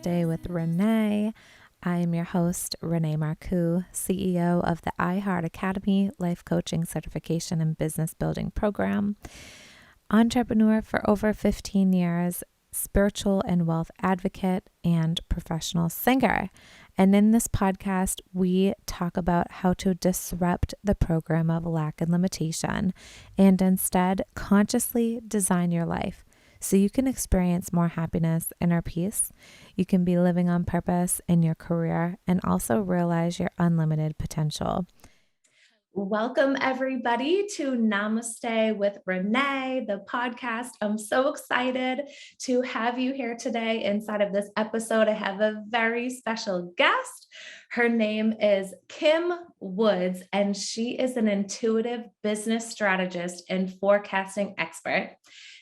Namaste with Renee. I am your host, Renee Marcoux, CEO of the iHeart Academy Life Coaching Certification and Business Building Program, entrepreneur for over 15 years, spiritual and wealth advocate, and professional singer. And in this podcast, we talk about how to disrupt the program of lack and limitation and instead consciously design your life so you can experience more happiness, inner peace. You can be living on purpose in your career and also realize your unlimited potential. Welcome, everybody, to Namaste with Renee, the podcast. I'm so excited to have you here today. Inside of this episode, I have a very special guest. Her name is Kim Woods, and she is an intuitive business strategist and forecasting expert.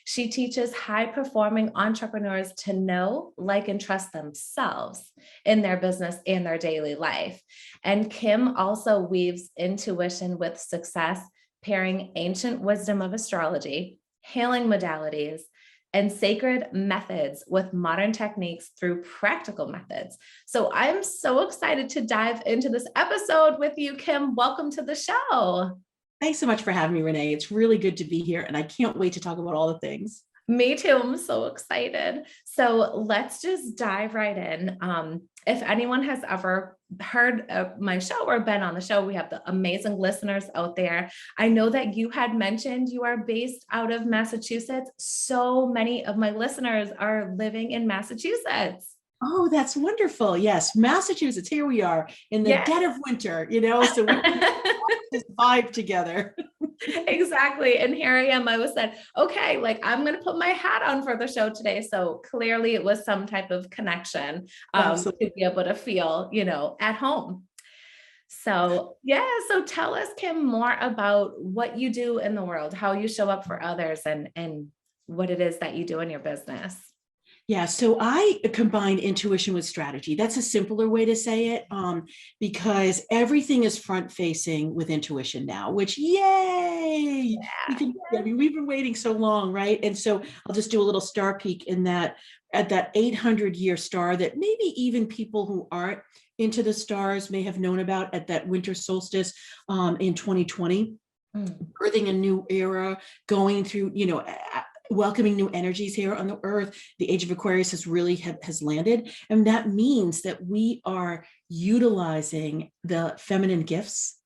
She teaches high-performing entrepreneurs to know, like, and trust themselves in their business and their daily life. And Kim also weaves intuition with success, pairing ancient wisdom of astrology, healing modalities, and sacred methods with modern techniques through practical methods. So I'm so excited to dive into this episode with you, Kim. Welcome to the show. Thanks so much for having me, Renee. It's really good to be here, and I can't wait to talk about all the things. Me too. I'm so excited. So let's just dive right in. If anyone has ever heard of my show or been on the show, we have the amazing listeners out there. I know that you had mentioned you are based out of Massachusetts. So many of my listeners are living in Massachusetts. Oh, that's wonderful. Yes, Massachusetts, here we are in the dead of winter, so we just vibe together. Exactly. And here I am. I was said, okay, I'm going to put my hat on for the show today. So clearly it was some type of connection to be able to feel, at home. So so tell us, Kim, more about what you do in the world, how you show up for others and what it is that you do in your business. Yeah, so I combine intuition with strategy. That's a simpler way to say it, because everything is front-facing with intuition now, which, yay! We've been waiting so long, right? And so I'll just do a little star peek in that, at that 800-year star that maybe even people who aren't into the stars may have known about at that winter solstice in 2020, birthing a new era, going through, welcoming new energies here on the earth. The age of Aquarius has landed. And that means that we are utilizing the feminine gifts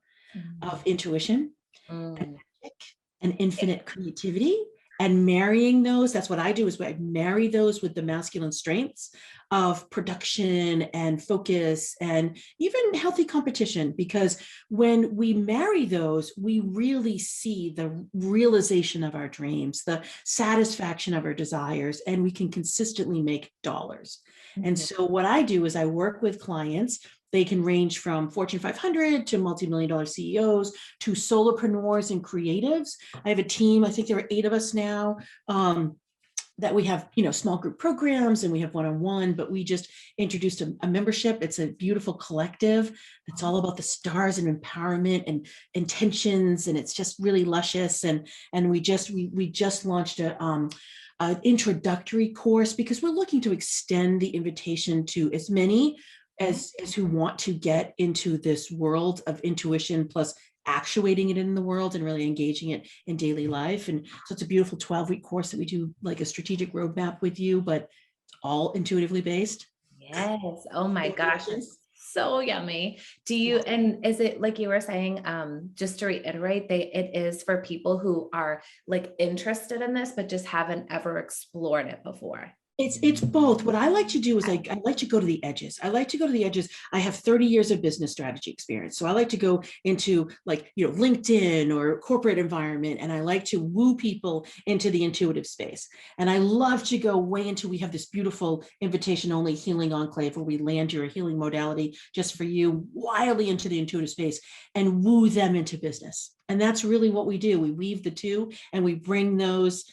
of intuition and magic and infinite creativity and marrying those. That's what I do, is I marry those with the masculine strengths of production and focus and even healthy competition, because when we marry those, we really see the realization of our dreams, the satisfaction of our desires, and we can consistently make dollars. And so what I do is I work with clients. They can range from Fortune 500 to multi-million-dollar CEOs to solopreneurs and creatives. I have a team, I think there are 8 of us now, that we have, small group programs and we have one-on-one, but we just introduced a membership. It's a beautiful collective. It's all about the stars and empowerment and intentions. And it's just really luscious. And we just launched an introductory course because we're looking to extend the invitation to as many as who want to get into this world of intuition, plus actuating it in the world and really engaging it in daily life. And so it's a beautiful 12-week course that we do, like a strategic roadmap with you, but all intuitively based. Yes. Oh my gosh. It's so yummy. And is it, like you were saying, just to reiterate, it is for people who are interested in this, but just haven't ever explored it before? It's both. What I like to do is I like to go to the edges. I have 30 years of business strategy experience. So I like to go into LinkedIn or corporate environment, and I like to woo people into the intuitive space. And I love to go way into, we have this beautiful invitation only healing enclave where we land your healing modality just for you, wildly into the intuitive space and woo them into business. And that's really what we do. We weave the two and we bring those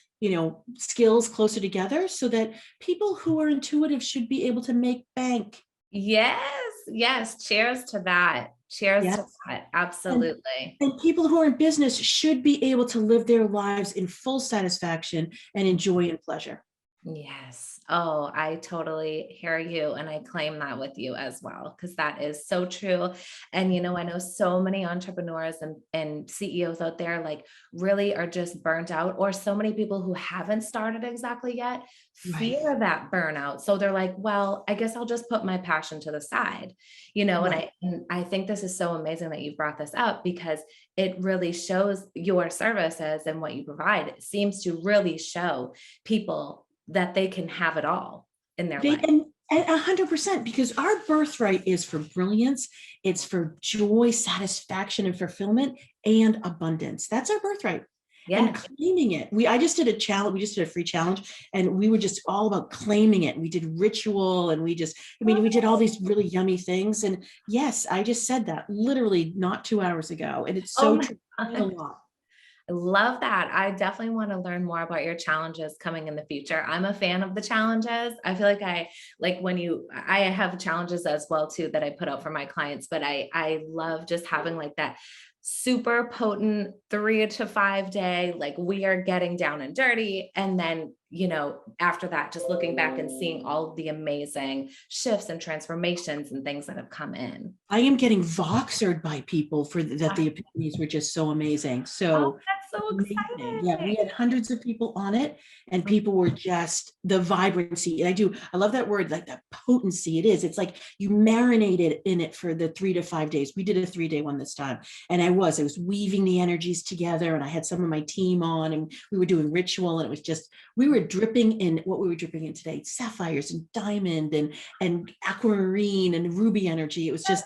skills closer together so that people who are intuitive should be able to make bank. Yes. Cheers to that. To that. Absolutely. And people who are in business should be able to live their lives in full satisfaction and enjoy and pleasure. Yes. Oh, I totally hear you. And I claim that with you as well, because that is so true. And, I know so many entrepreneurs and CEOs out there like really are just burnt out, or so many people who haven't started exactly yet Right. fear that burnout. So they're like, well, I guess I'll just put my passion to the side, and Right. I think this is so amazing that you brought this up because it really shows your services and what you provide. It seems to really show people that they can have it all in their They life. and 100%, because our birthright is for brilliance, it's for joy, satisfaction, and fulfillment and abundance. That's our birthright. And Yes. claiming it. I just did a challenge, we just did a free challenge, and we were just all about claiming it. We did ritual, and we did all these really yummy things. And yes, I just said that literally not 2 hours ago. And it's Oh so my true. A God. lot. I love that. I definitely want to learn more about your challenges coming in the future. I'm a fan of the challenges. I feel like I like when I have challenges as well too that I put out for my clients, but I love just having like that super potent 3 to 5 day, like we are getting down and dirty. And then, after that, just looking back and seeing all of the amazing shifts and transformations and things that have come in. I am getting voxered by people that the epiphanies were just so amazing. Oh, So that's so amazing. Yeah, we exciting. had hundreds of people on it, and people were just the vibrancy. And I love that word, like that potency it is. It's like you marinated in it for the 3 to 5 days. We did a 3 day one this time. And I was weaving the energies together, and I had some of my team on, and we were doing ritual, and it was just, we were dripping in what we were dripping in today, sapphires and diamond and aquamarine and ruby energy. It was just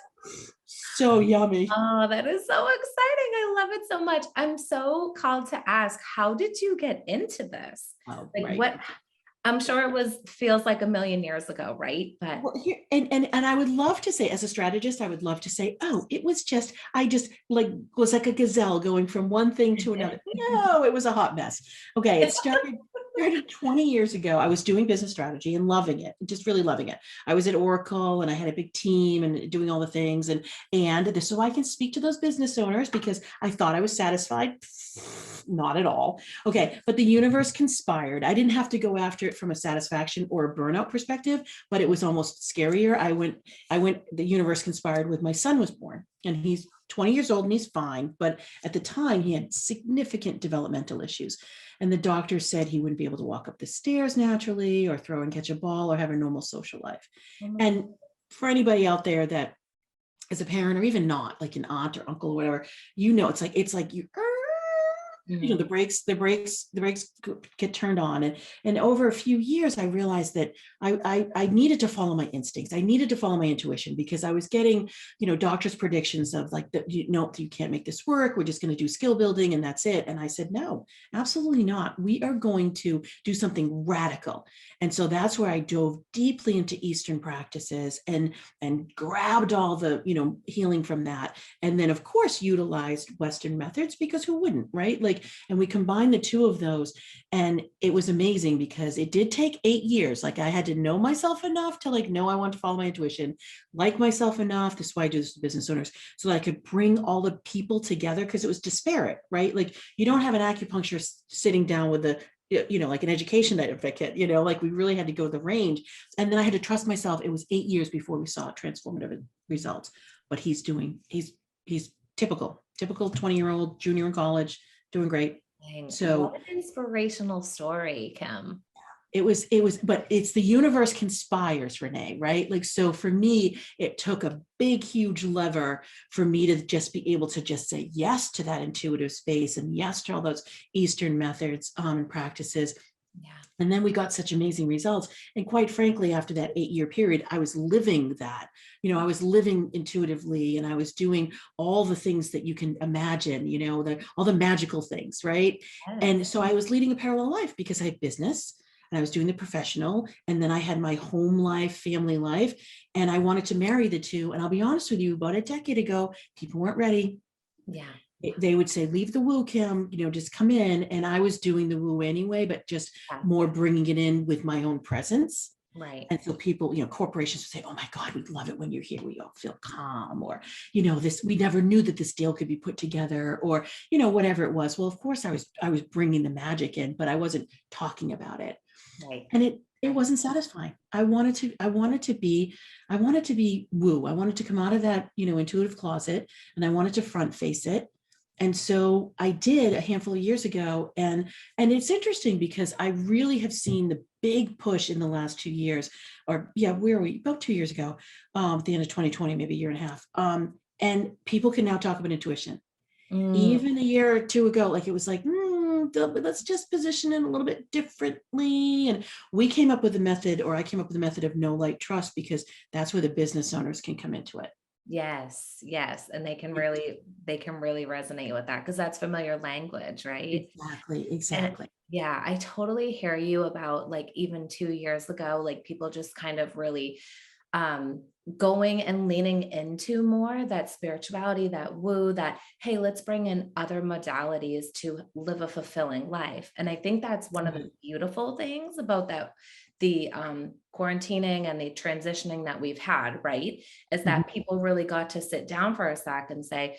so yummy. Oh, that is so exciting. I love it so much. I'm so called to ask, how did you get into this? Oh, Like right. what I'm sure it feels like a million years ago, right? But Well, here and I would love to say, as a strategist, I would love to say, oh, it was just, I just like was like a gazelle going from one thing to another. No, it was a hot mess. Okay, it started 20 years ago. I was doing business strategy and loving it, just really loving it. I was at Oracle, and I had a big team and doing all the things, and so I can speak to those business owners because I thought I was satisfied. Not at all. Okay, but the universe conspired. I didn't have to go after it from a satisfaction or a burnout perspective, but it was almost scarier. The universe conspired with my son was born, and he's 20 years old and he's fine. But at the time, he had significant developmental issues. And the doctor said he wouldn't be able to walk up the stairs naturally, or throw and catch a ball, or have a normal social life. oh my God. And for anybody out there that is a parent, or even not, like an aunt or uncle or whatever, it's like Mhm. the brakes get turned on. And over a few years, I realized that I needed to follow my instincts. I needed to follow my intuition, because I was getting, doctors' predictions of like, you can't make this work. We're just going to do skill building and that's it. And I said, no, absolutely not. We are going to do something radical. And so that's where I dove deeply into Eastern practices and grabbed all the, healing from that. And then of course utilized Western methods, because who wouldn't, right? Like, and we combined the two of those, and it was amazing, because it did take 8 years. Like, I had to know myself enough to like know I want to follow my intuition, like myself enough, this is why I do this to business owners, so that I could bring all the people together, because it was disparate, right? Like, you don't have an acupuncturist sitting down with like an education advocate, like we really had to go the range. And then I had to trust myself. It was 8 years before we saw transformative results. But he's typical 20-year-old junior in college, doing great. Dang, what So an inspirational story, Kim. but it's the universe conspires, Renee, right? Like, so for me, it took a big, huge lever for me to just be able to just say yes to that intuitive space, and yes to all those Eastern methods and practices. Yeah. And then we got such amazing results. And quite frankly, after that 8 year period, I was living that. I was living intuitively, and I was doing all the things that you can imagine, all the magical things, right? Yes. And so I was leading a parallel life, because I had business, and I was doing the professional, and then I had my home life, family life, and I wanted to marry the two. And I'll be honest with you, about a decade ago, people weren't ready. Yeah. They would say, leave the woo, Kim, just come in. And I was doing the woo anyway, but just Yeah. more bringing it in with my own presence. Right. And so people, corporations would say, oh my God, we love it when you're here. We all feel calm, or, this, we never knew that this deal could be put together, or, whatever it was. Well, of course I was bringing the magic in, but I wasn't talking about it. Right. And it wasn't satisfying. I wanted to be woo. I wanted to come out of that, intuitive closet, and I wanted to front face it. And so I did a handful of years ago. And it's interesting because I really have seen the big push in the last 2 years, or yeah, where are we? About 2 years ago, at the end of 2020, maybe a year and a half. And people can now talk about intuition. Even a year or two ago, like it was like, let's just position it a little bit differently. And we came up with a method, or I came up with a method of no light trust, because that's where the business owners can come into it. Yes, yes. And they can really resonate with that because that's familiar language, right? Exactly, And exactly. yeah, I totally hear you about like even 2 years ago, like people just kind of really um going and leaning into more that spirituality, that woo, that hey, let's bring in other modalities to live a fulfilling life. And I think that's one of the Right. beautiful things about that, the quarantining and the transitioning that we've had, right? Is Mhm. that people really got to sit down for a sec and say,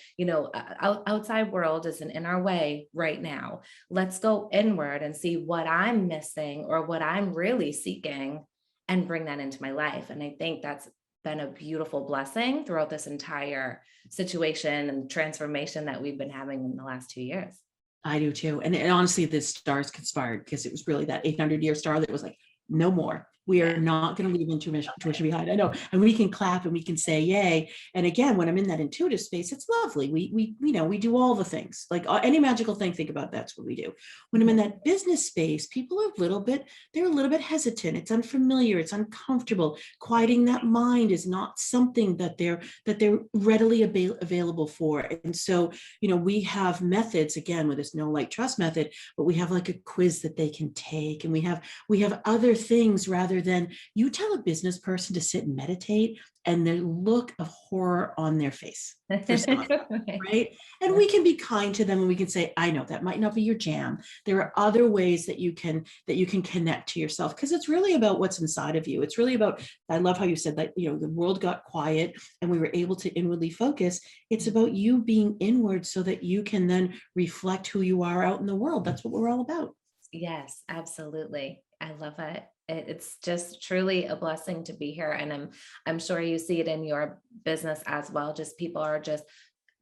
outside world isn't in our way right now. Let's go inward and see what I'm missing or what I'm really seeking and bring that into my life. And I think that's been a beautiful blessing throughout this entire situation and transformation that we've been having in the last 2 years. I do too. And honestly, the stars conspired, because it was really that 800-year star that was like, no more. We Yeah. are not going to leave intuition behind. I know. And we can clap and we can say, yay. And again, when I'm in that intuitive space, it's lovely. We do all the things, like any magical thing. Think about that's what we do. When I'm in Mhm. that business space, people are they're a little bit hesitant. It's unfamiliar. It's uncomfortable. Quieting that mind is not something that they're readily available for. And so, we have methods, again, with this no light trust method, but we have like a quiz that they can take. And we have other things, rather than you tell a business person to sit and meditate and the look of horror on their face for some of them, Right. right? And we can be kind to them, and we can say, I know that might not be your jam. There are other ways that you can connect to yourself, because it's really about what's inside of you. It's really about, I love how you said that, the world got quiet and we were able to inwardly focus. It's about you being inward so that you can then reflect who you are out in the world. That's what we're all about. Yes, absolutely. I love it. It's just truly a blessing to be here. And I'm sure you see it in your business as well. Just people are just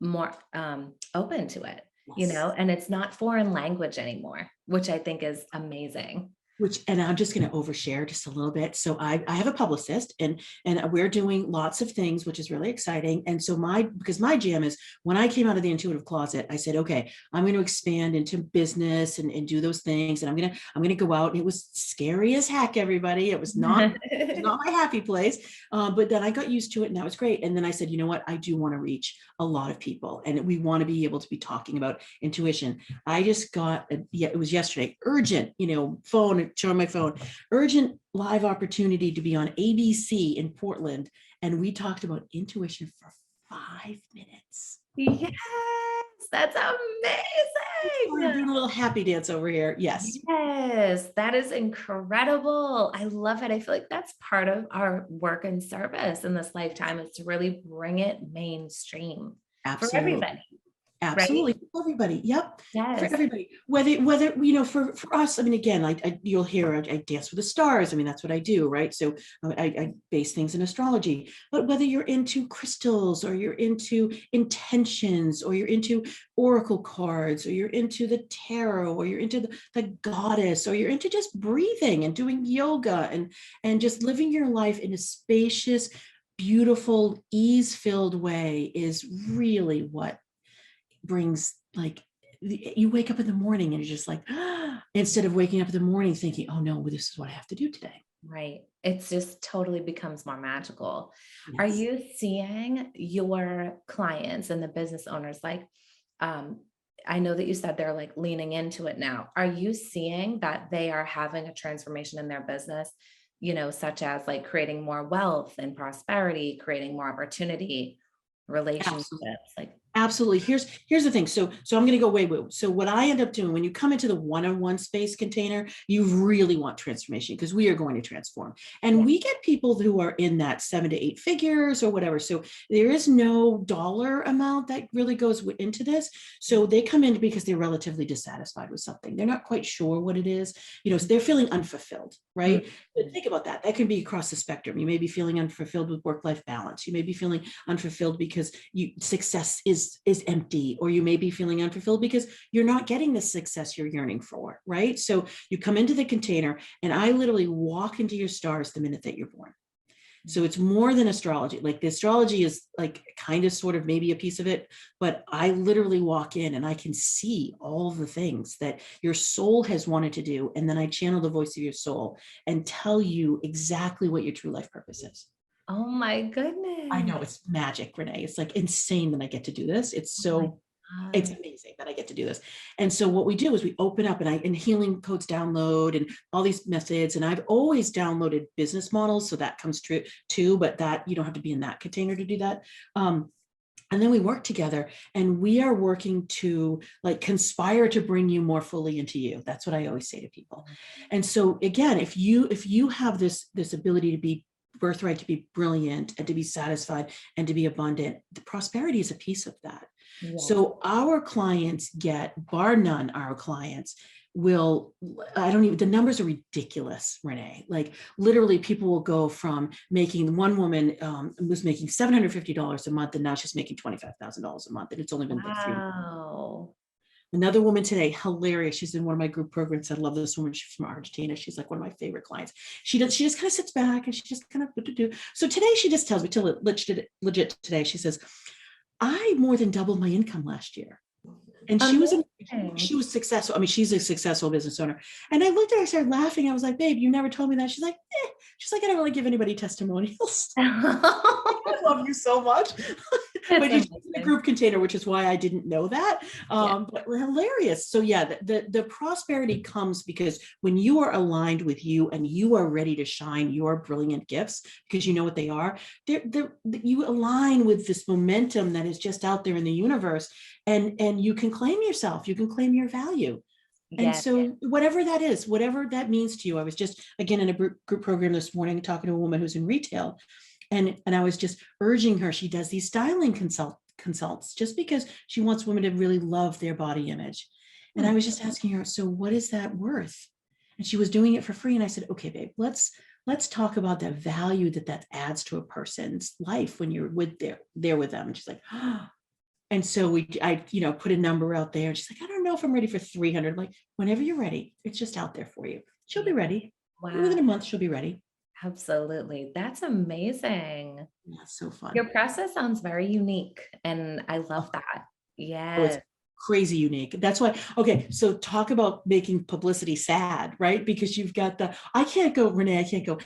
more open to it, Yes. and it's not foreign language anymore, which I think is amazing. And I'm just going to overshare just a little bit. So I have a publicist, and we're doing lots of things, which is really exciting. And so because my jam is, when I came out of the intuitive closet, I said, okay, I'm going to expand into business and do those things. And I'm going to go out. And it was scary as heck, everybody. It was not my happy place. But then I got used to it, and that was great. And then I said, you know what? I do want to reach a lot of people, and we want to be able to be talking about intuition. I just got, it was yesterday, urgent, phone, showing my phone, urgent live opportunity to be on ABC in Portland. And we talked about intuition for 5 minutes. Yes, that's We're amazing. doing a little happy dance over here. Yes, Yes, that is incredible. I love it. I feel like that's part of our work and service in this lifetime is to really bring it mainstream for absolutely. everybody, right? Absolutely. For everybody. Yep. For Yes. everybody. Whether, for us, I mean, again, you'll hear, I dance with the stars. I mean, that's what I do, right? So I base things in astrology, but whether you're into crystals, or you're into intentions, or you're into oracle cards, or you're into the tarot, or you're into the goddess, or you're into just breathing and doing yoga, and just living your life in a spacious, beautiful, ease-filled way, is really what brings, like, you wake up in the morning and you're just like, instead of waking up in the morning thinking, oh no, well, this is what I have to do today. Right. It's just totally becomes more magical. Are Yes. you seeing your clients and the business owners like, um, I know that you said they're like leaning into it now. Are you seeing that they are having a transformation in their business, such as like creating more wealth and prosperity, creating more opportunity, Absolutely. relationships? Like, Absolutely. Here's the thing. So I'm going to go way. So what I end up doing when you come into the one-on-one space container, you really want transformation because we are going to transform. And we get people who are in that 7 to 8 figures or whatever. So there is no dollar amount that really goes into this. So they come in because they're relatively dissatisfied with something. They're not quite sure what it is. So they're feeling unfulfilled, right? But think about that. That can be across the spectrum. You may be feeling unfulfilled with work-life balance. You may be feeling unfulfilled because success is empty, or you may be feeling unfulfilled because you're not getting the success you're yearning for, right? So you come into the container and I literally walk into your stars the minute that you're born. So it's more than astrology. Like the astrology is like kind of sort of maybe a piece of it, but I literally walk in and I can see all the things that your soul has wanted to do. And then I channel the voice of your soul and tell you exactly what your true life purpose is. Oh my goodness. I know, it's magic, Renee. It's like insane that I get to do this. It's amazing that I get to do this. And so what we do is we open up and healing codes download and all these methods. And I've always downloaded business models. So that comes true too, but that you don't have to be in that container to do that. And then we work together and we are working to like conspire to bring you more fully into you. That's what I always say to people. And so again, if you have this ability to be birthright, to be brilliant and to be satisfied and to be abundant, the prosperity is a piece of that. Yeah. So our clients get, bar none, our clients will, the numbers are ridiculous, Renee. Like literally people will go from making, one woman was making $750 a month and now she's making $25,000 a month. And it's only been like 3 months. Another woman today, hilarious. She's in one of my group programs. I love this woman. She's from Argentina. She's like one of my favorite clients. She just kind of sits back and she just kind of do. So today she just tells me, legit today, she says, I more than doubled my income last year. And she was successful. I mean, she's a successful business owner. And I looked at her, I started laughing. I was like, babe, you never told me that. She's like, I don't really give anybody testimonials. I love you so much. But she's in the group container, which is why I didn't know that. But hilarious. So yeah, the prosperity comes because when you are aligned with you and you are ready to shine your brilliant gifts, because you know what they are, you align with this momentum that is just out there in the universe, and you can claim yourself, you can claim your value. And so whatever that is, whatever that means to you, I was just, again, in a group program this morning, talking to a woman who's in retail. And I was just urging her, she does these styling consults just because she wants women to really love their body image. And I was just asking her, so what is that worth? And she was doing it for free. And I said, okay, babe, let's talk about the value that adds to a person's life when you're there with them. And she's like, oh. And so I put a number out there and she's like, I don't know if I'm ready for 300. I'm like, whenever you're ready, it's just out there for you. She'll be ready. Wow. Within a month, she'll be ready. Absolutely. That's amazing. That's so fun. Your process sounds very unique and I love that. Yeah. Oh, it's crazy unique. That's why, okay, so talk about making publicity sad, right? Because you've got I can't go, Renee, I can't go,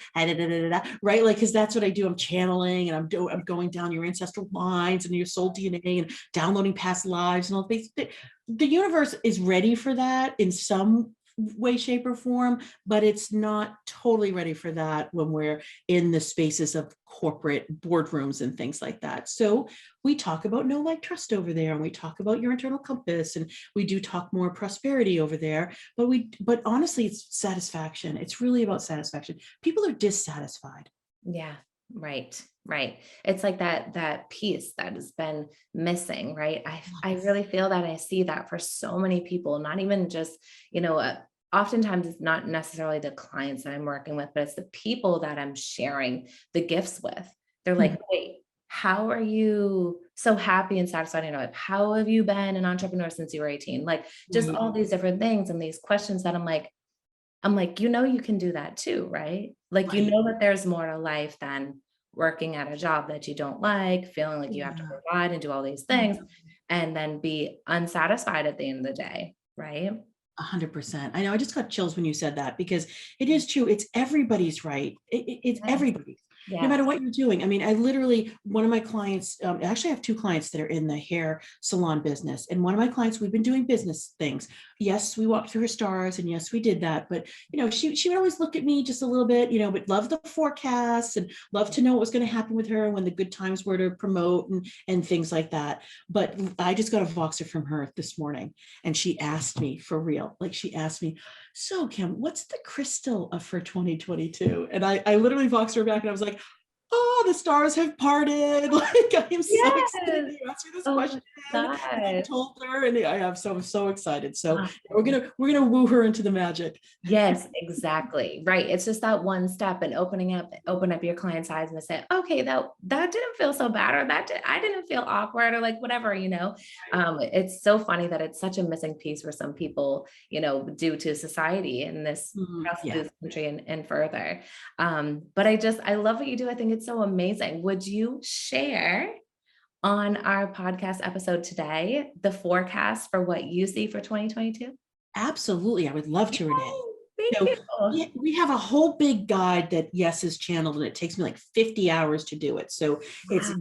right? Like, because that's what I do. I'm channeling and I'm going down your ancestral lines and your soul DNA and downloading past lives and all things. The universe is ready for that in some way, shape, or form, but it's not totally ready for that when we're in the spaces of corporate boardrooms and things like that. So we talk about know, like, trust over there, and we talk about your internal compass, and we do talk more prosperity over there, but honestly, it's satisfaction. It's really about satisfaction. People are dissatisfied. Yeah. Right. It's like that piece that has been missing, right? I really feel that. I see that for so many people, not even just, oftentimes it's not necessarily the clients that I'm working with, but it's the people that I'm sharing the gifts with. They're like, wait, how are you so happy and satisfied in your life? How have you been an entrepreneur since you were 18? Like just all these different things and these questions that I'm like, you can do that too, right? Like, that there's more to life than working at a job that you don't like, feeling like you have to provide and do all these things and then be unsatisfied at the end of the day, right? 100%. I know. I just got chills when you said that because it is true. It's everybody's right. It's everybody's. no Yes. matter what you're doing. I mean, I literally, one of my clients, actually I have two clients that are in the hair salon business. And one of my clients, we've been doing business things. Yes, we walked through her stars and yes, we did that. But, she would always look at me just a little bit, but love the forecasts and love to know what was going to happen with her when the good times were to promote and things like that. But I just got a Voxer from her this morning and she asked me for real, like she asked me, so Kim, what's the crystal for 2022? And I literally Voxed her back and I was like, oh, the stars have parted. Like, I am so excited Yes. you asked me this Oh question. my And I gosh. told her, and I'm so excited. So we're Awesome. gonna woo her into the magic. Yes, exactly. Right. It's just that one step and open up your client's eyes and say, okay, that didn't feel so bad, or I didn't feel awkward, or like whatever. It's so funny that it's such a missing piece for some people, due to society in this across Yeah. this country and further. But I love what you do. I think it's so amazing. Would you share on our podcast episode today the forecast for what you see for 2022? Absolutely. I would love to, Renee. Thank So you. we have a whole big guide that Yes is channeled, and it takes me like 50 hours to do it. So it's Wow.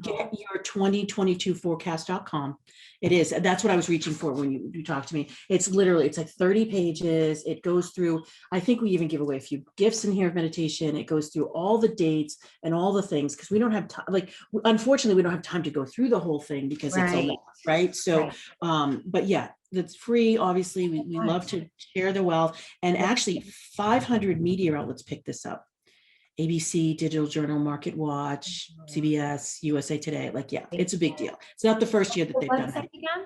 getyour2022forecast.com. It is. That's what I was reaching for when you talked to me. It's like 30 pages. It goes through, I think we even give away a few gifts in here of meditation. It goes through all the dates and all the things because we don't have time. Like, unfortunately, we don't have time to go through the whole thing because it's a Right. lot, right? So, Right. but yeah, that's free. Obviously, we love Nice. to share the wealth. And Yeah. actually, 500 media outlets pick this up. ABC, Digital Journal, Market Watch, CBS, USA Today. Like, yeah, it's a big deal. It's not the first year that The they've done website that. again?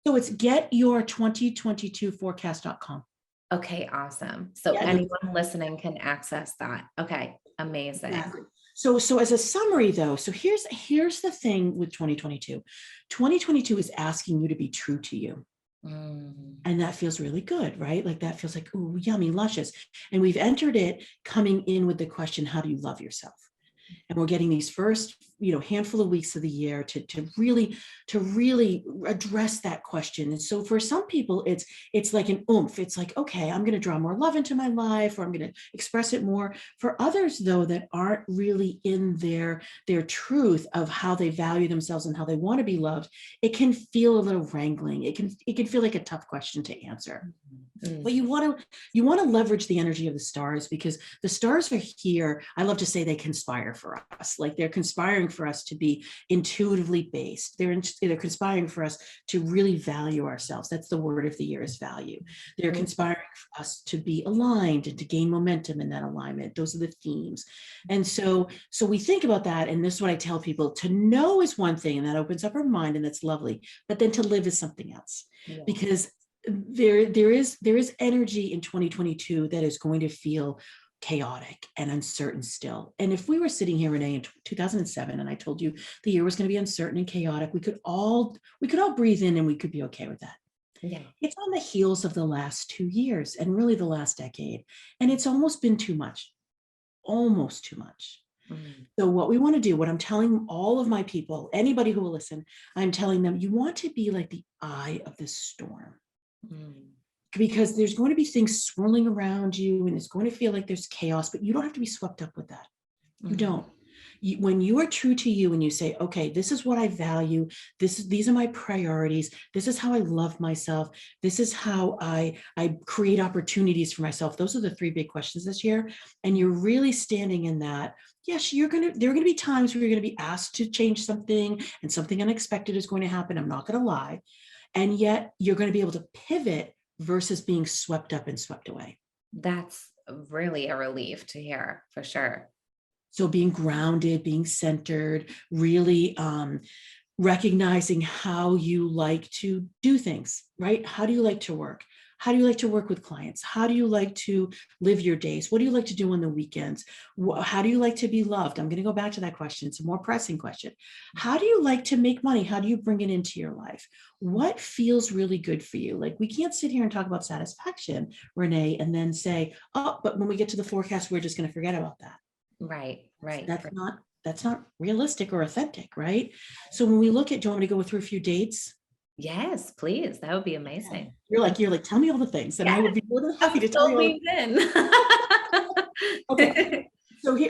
So it's getyour2022forecast.com. Okay, awesome. So Yeah, anyone listening can access that. Okay, amazing. exactly. So as a summary though, so here's the thing with 2022. 2022 is asking you to be true to you. Mm. And that feels really good, right? Like that feels like, ooh, yummy, luscious. And we've entered it coming in with the question, how do you love yourself? And we're getting these first handful of weeks of the year to really address that question. And so for some people it's like an oomph. It's like, okay, I'm going to draw more love into my life, or I'm going to express it more. For others though that aren't really in their truth of how they value themselves and how they want to be loved, it can feel a little wrangling. It can feel like a tough question to answer. But you want to leverage the energy of the stars, because the stars are here. I love to say they conspire for us. Like, they're conspiring for us to be intuitively based. They're conspiring for us to really value ourselves. That's the word of the year, is value. They're conspiring for us to be aligned and to gain momentum in that alignment. Those are the themes. And so we think about that. And this is what I tell people: to know is one thing, and that opens up our mind, and that's lovely. But then to live is something else. Yeah. Because there is energy in 2022 that is going to feel chaotic and uncertain still. And if we were sitting here, Renee, in 2007, and I told you the year was going to be uncertain and chaotic, we could all breathe in and we could be okay with that. Yeah. It's on the heels of the last 2 years and really the last decade. And it's almost been too much, almost too much. So what we want to do, what I'm telling all of my people, anybody who will listen, I'm telling them, you want to be like the eye of this storm. Because there's going to be things swirling around you, and it's going to feel like there's chaos, but you don't have to be swept up with that. You don't. When you are true to you and you say, okay, this is what I value, these are my priorities, this is how I love myself, this is how I create opportunities for myself. Those are the 3 big questions this year. And you're really standing in that. Yes, there are going to be times where you're going to be asked to change something, and something unexpected is going to happen. I'm not going to lie. And yet you're going to be able to pivot versus being swept up and swept away. That's really a relief to hear, for sure. So being grounded, being centered, really recognizing how you like to do things, right? How do you like to work? How do you like to work with clients? How do you like to live your days? What do you like to do on the weekends? How do you like to be loved? I'm going to go back to that question. It's a more pressing question. How do you like to make money? How do you bring it into your life? What feels really good for you? Like, we can't sit here and talk about satisfaction, Renee, and then say, oh, but when we get to the forecast, we're just going to forget about that. Right. That's not realistic or authentic, right? So when we look at, do you want me to go through a few dates? Yes, please. That would be amazing. You're like, tell me all the things, and I would be more than happy to tell you all. In. Okay.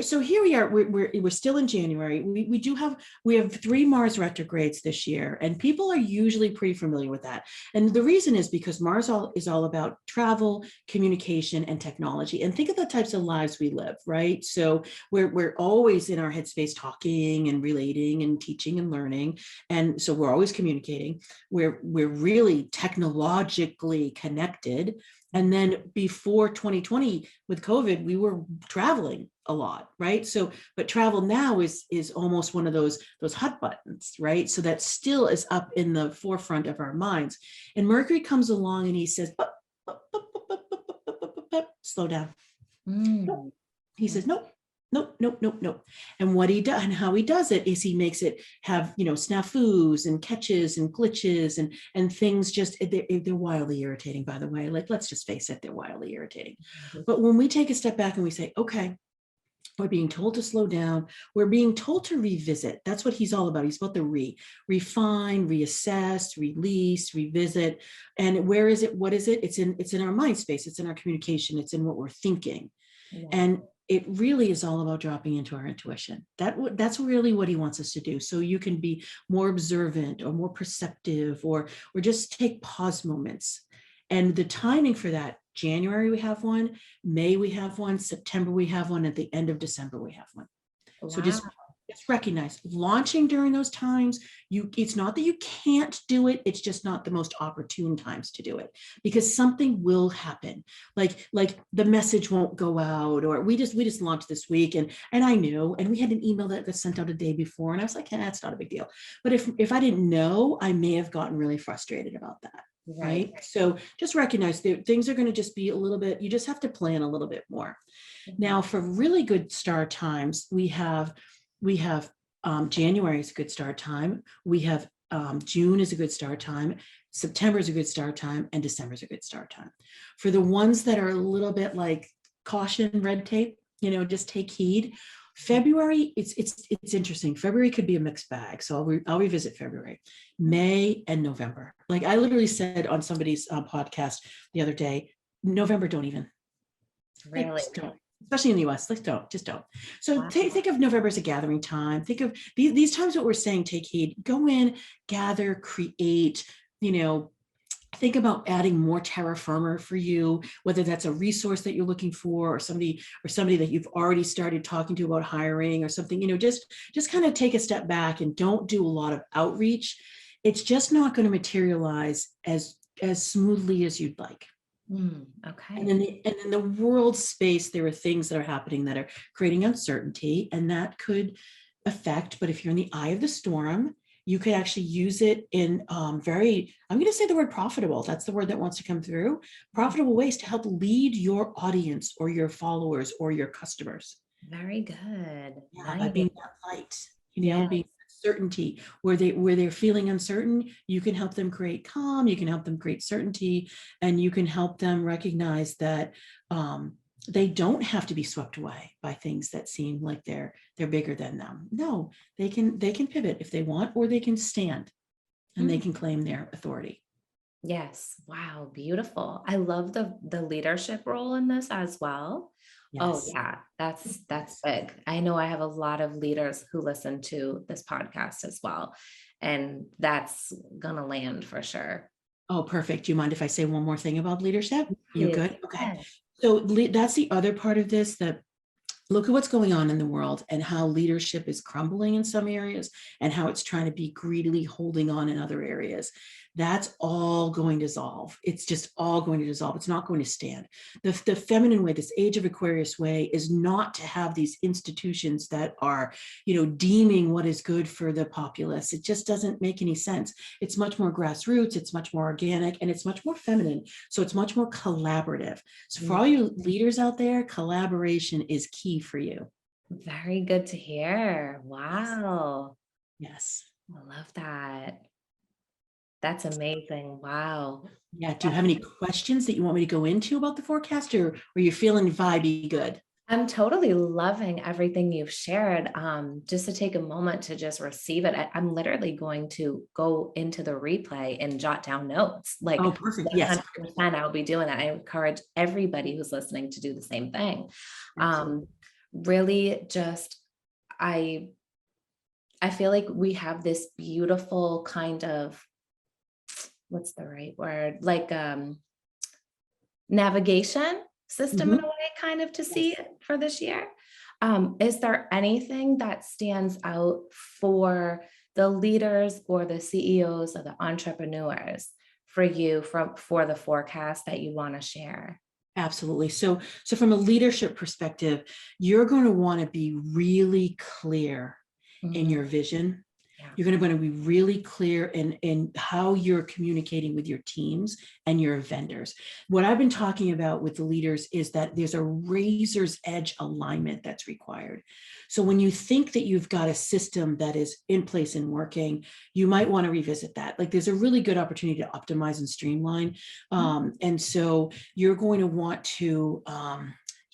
So here we are. We're still in January. We have 3 Mars retrogrades this year, and people are usually pretty familiar with that. And the reason is because Mars is all about travel, communication, and technology. And think of the types of lives we live, right? So we're always in our headspace, talking and relating and teaching and learning, and so we're always communicating. We're really technologically connected. And then before 2020 with COVID, we were traveling a lot, right? So, but travel now is almost one of those hot buttons, right? So that still is up in the forefront of our minds. And Mercury comes along and he says, slow down. He says, nope, nope, nope, nope, nope. And what he does and how he does it is he makes it have, snafus and catches and glitches and things just, they're wildly irritating, by the way. Like, let's just face it, they're wildly irritating. But when we take a step back and we say, okay, we're being told to slow down. We're being told to revisit. That's what he's all about. He's about the refine, reassess, release, revisit. And where is it? What is it? It's in our mind space. It's in our communication. It's in what we're thinking. Yeah. And it really is all about dropping into our intuition. That's really what he wants us to do. So you can be more observant or more perceptive or just take pause moments. And the timing for that, January we have one, May we have one, September we have one, at the end of December we have one. Wow. So just recognize launching during those times, it's not that you can't do it, it's just not the most opportune times to do it, because something will happen. Like the message won't go out, or we just launched this week and I knew, and we had an email that got sent out a day before, and I was like, that's not a big deal. But if I didn't know, I may have gotten really frustrated about that. Right. So just recognize that things are going to just be a little bit, you just have to plan a little bit more. Now, for really good star times, we have January is a good star time. We have June is a good star time. September is a good star time, and December is a good star time. For the ones that are a little bit like caution, red tape, just take heed. February, it's interesting. February could be a mixed bag. So I'll revisit February, May, and November. Like I literally said on somebody's podcast the other day, November, don't even. Really? Don't. Especially in the US, just don't. So wow. Think of November as a gathering time. Think of these times what we're saying, take heed, go in, gather, create, think about adding more terra firma for you, whether that's a resource that you're looking for, or somebody that you've already started talking to about hiring or something, just kind of take a step back and don't do a lot of outreach. It's just not going to materialize as smoothly as you'd like. Okay. And in the world space, there are things that are happening that are creating uncertainty, and that could affect, but if you're in the eye of the storm, you could actually use it in I'm going to say the word profitable. That's the word that wants to come through. Profitable ways to help lead your audience or your followers or your customers. Very good. Yeah, nice. By being that light, being certainty where they're feeling uncertain, you can help them create calm, you can help them create certainty, and you can help them recognize that they don't have to be swept away by things that seem like they're bigger than them. No, they can pivot if they want, or they can stand and they can claim their authority. Yes. Wow. Beautiful. I love the leadership role in this as well. Yes. Oh yeah. That's big. I know I have a lot of leaders who listen to this podcast as well, and that's gonna land for sure. Oh, perfect. Do you mind if I say one more thing about leadership? You good? Okay. Yes. So that's the other part of this, that look at what's going on in the world and how leadership is crumbling in some areas and how it's trying to be greedily holding on in other areas. That's all going to dissolve. It's just all going to dissolve. It's not going to stand. The feminine way, this age of Aquarius way, is not to have these institutions that are, deeming what is good for the populace. It just doesn't make any sense. It's much more grassroots. It's much more organic, and it's much more feminine. So it's much more collaborative. So for all you leaders out there, collaboration is key for you. Very good to hear. Wow. Yes. I love that. That's amazing. Wow. Yeah. Do you have any questions that you want me to go into about the forecast, or are you feeling vibey good? I'm totally loving everything you've shared. Just to take a moment to just receive it. I'm literally going to go into the replay and jot down notes. Like, oh, perfect. 100%, yes. I'll be doing that. I encourage everybody who's listening to do the same thing. really just, I feel like we have this beautiful kind of, what's the right word? Like navigation system in a Mhm. way, kind of to see Yes. it for this year. Is there anything that stands out for the leaders or the CEOs or the entrepreneurs for you for the forecast that you want to share? Absolutely. So from a leadership perspective, you're going to want to be really clear in Mm, your vision. yeah. You're going to want to be really clear in how you're communicating with your teams and your vendors. What I've been talking about with the leaders is that there's a razor's edge alignment that's required. So when you think that you've got a system that is in place and working, you might want to revisit that. Like there's a really good opportunity to optimize and streamline. And so you're going to want to,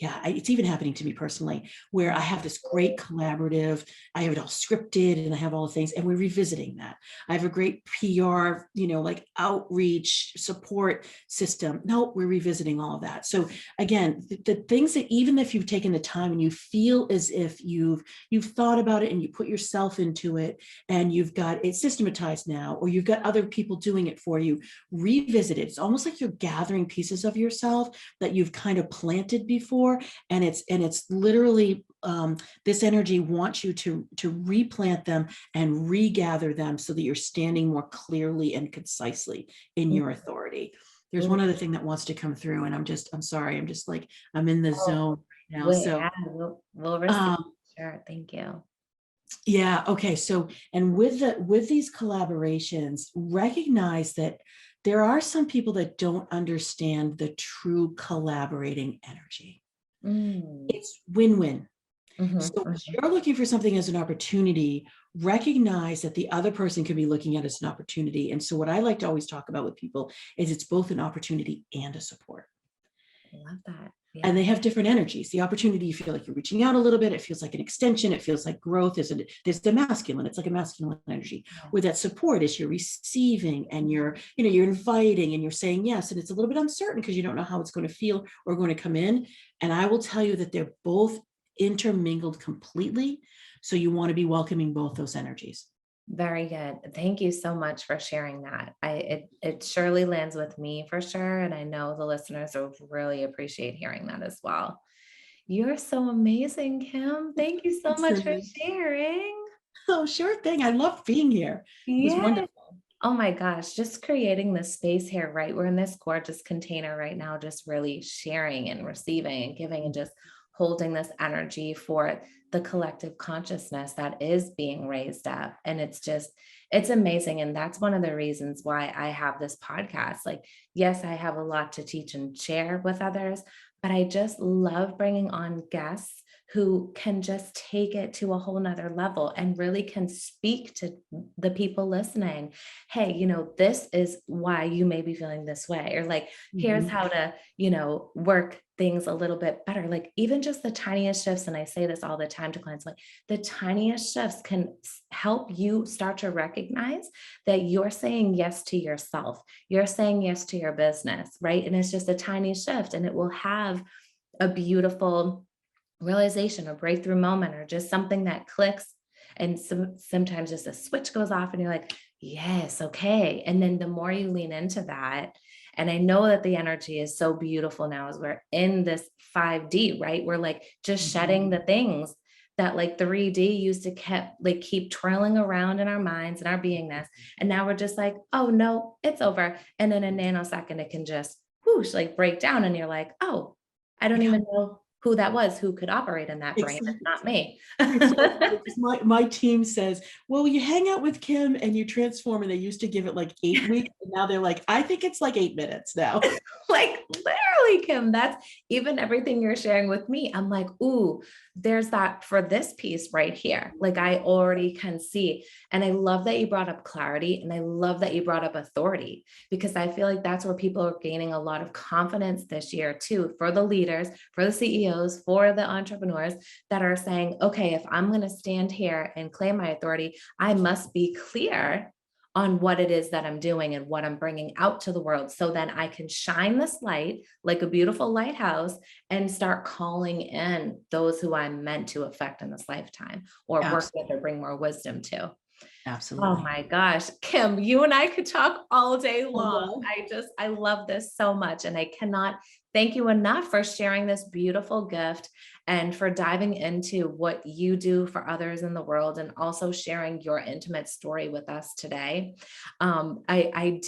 it's even happening to me personally, where I have this great collaborative, I have it all scripted and I have all the things, and we're revisiting that. I have a great PR, like outreach support system. No, we're revisiting all of that. So again, the things that even if you've taken the time and you feel as if you've thought about it and you put yourself into it and you've got it systematized now, or you've got other people doing it for you, revisit it. It's almost like you're gathering pieces of yourself that you've kind of planted before, and it's literally this energy wants you to replant them and regather them so that you're standing more clearly and concisely in Mm, your authority. There's ooh, one other thing that wants to come through, and I'm sorry, I'm just like, I'm in the oh, zone right now. wait, So yeah, we'll receive. um, Sure, thank you. yeah, okay. So, and with these collaborations, recognize that there are some people that don't understand the true collaborating energy. Mm, It's win-win. mhm, So as mhm. you're looking for something as an opportunity, recognize that the other person can be looking at it as an opportunity. And so what I like to always talk about with people is it's both an opportunity and a support. I love that. And Yeah. they have different energies. The opportunity, you feel like you're reaching out a little bit. It feels like an extension. It feels like growth. There's the masculine. It's like a masculine energy. Yeah. With that support is you're receiving and you're inviting and you're saying yes. And it's a little bit uncertain because you don't know how it's going to feel or going to come in. And I will tell you that they're both intermingled completely. So you want to be welcoming both those energies. Very good. Thank you so much for sharing that. It surely lands with me for sure, and I know the listeners will really appreciate hearing that as well. You're so amazing, Kim. Thank you so It's much for Renee. sharing. Oh, sure thing. I love being here. It was Yeah. wonderful. Oh my gosh, just creating this space here, right? We're in this gorgeous container right now, just really sharing and receiving and giving and just holding this energy for the collective consciousness that is being raised up. And it's amazing. And that's one of the reasons why I have this podcast. Like, yes, I have a lot to teach and share with others, but I just love bringing on guests who can just take it to a whole nother level and really can speak to the people listening. Hey, this is why you may be feeling this way, or like, here's Mhm. how to, work things a little bit better. Like, even just the tiniest shifts. And I say this all the time to clients, like, the tiniest shifts can help you start to recognize that you're saying yes to yourself. You're saying yes to your business, right? And it's just a tiny shift and it will have a beautiful realization or breakthrough moment or just something that clicks, and sometimes just a switch goes off and you're like, yes, okay. And then the more you lean into that, and I know that the energy is so beautiful now as we're in this 5D, right? We're like just Mhm. shedding the things that like 3D used to keep twirling around in our minds and our beingness. And now we're just like, oh no, it's over. And in a nanosecond, it can just whoosh, like break down. And you're like, oh, I don't Yeah, even know who that was who could operate in that brain. It's exactly. not me. It's so funny because my team says, well, you hang out with Kim and you transform, and they used to give it like 8 weeks, and now they're like, I think it's like 8 minutes now. Like literally, Kim, that's even everything you're sharing with me. I'm like, ooh, there's that for this piece right here. Like I already can see. And I love that you brought up clarity. And I love that you brought up authority, because I feel like that's where people are gaining a lot of confidence this year too, for the leaders, for the CEOs, for the entrepreneurs that are saying, okay, if I'm going to stand here and claim my authority, I must be clear on what it is that I'm doing and what I'm bringing out to the world. So then I can shine this light like a beautiful lighthouse and start calling in those who I'm meant to affect in this lifetime or work with Absolutely. or bring more wisdom to. Oh Absolutely. my gosh, Kim, you and I could talk all day I long. know. I love this so much. And I cannot thank you enough for sharing this beautiful gift and for diving into what you do for others in the world and also sharing your intimate story with us today. I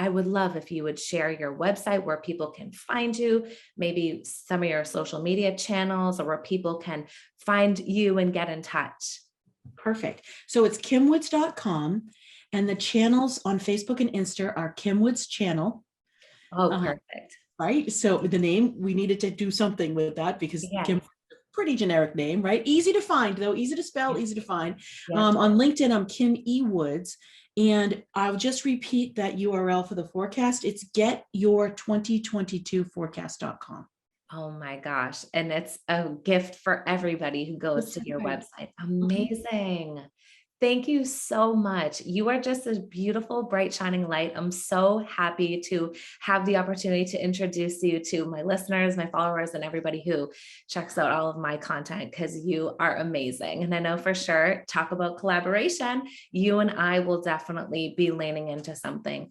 would love if you would share your website where people can find you, maybe some of your social media channels or where people can find you and get in touch. Perfect. So it's kimwoods.com, and the channels on Facebook and Insta are Kim Woods Channel. Oh, Uh, perfect. right. So the name, we needed to do something with that because Kim, Yes. pretty generic name, right? Easy to find though, easy to spell, easy to find. Yes. On LinkedIn, I'm Kim E. Woods. And I'll just repeat that URL for the forecast. It's getyour2022forecast.com. Oh my gosh. And it's a gift for everybody who goes That's to your right. website. Mhm. Amazing. Thank you so much. You are just a beautiful, bright, shining light. I'm so happy to have the opportunity to introduce you to my listeners, my followers, and everybody who checks out all of my content because you are amazing. And I know for sure, talk about collaboration, you and I will definitely be leaning into something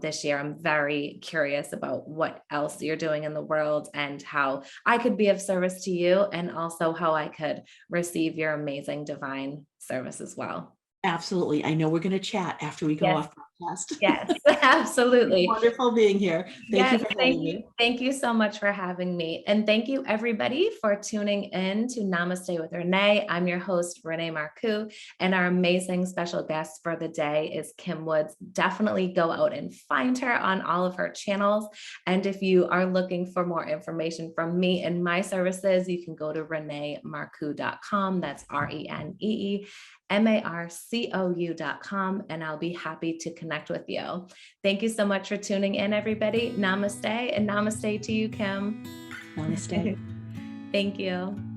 this year. I'm very curious about what else you're doing in the world and how I could be of service to you, and also how I could receive your amazing divine service as well. Absolutely. I know we're going to chat after we go Yes, off podcast. yes, absolutely. Wonderful being here. Thank you Yes, for having me. thank you so much for having me. And thank you everybody for tuning in to Namaste with Renee. I'm your host, Renee Marcoux, and our amazing special guest for the day is Kim Woods. Definitely go out and find her on all of her channels. And if you are looking for more information from me and my services, you can go to reneemarcoux.com. That's ReneeMarcou.com, and I'll be happy to connect with you. Thank you so much for tuning in, everybody. Namaste, and namaste to you, Kim. Namaste. Thank you.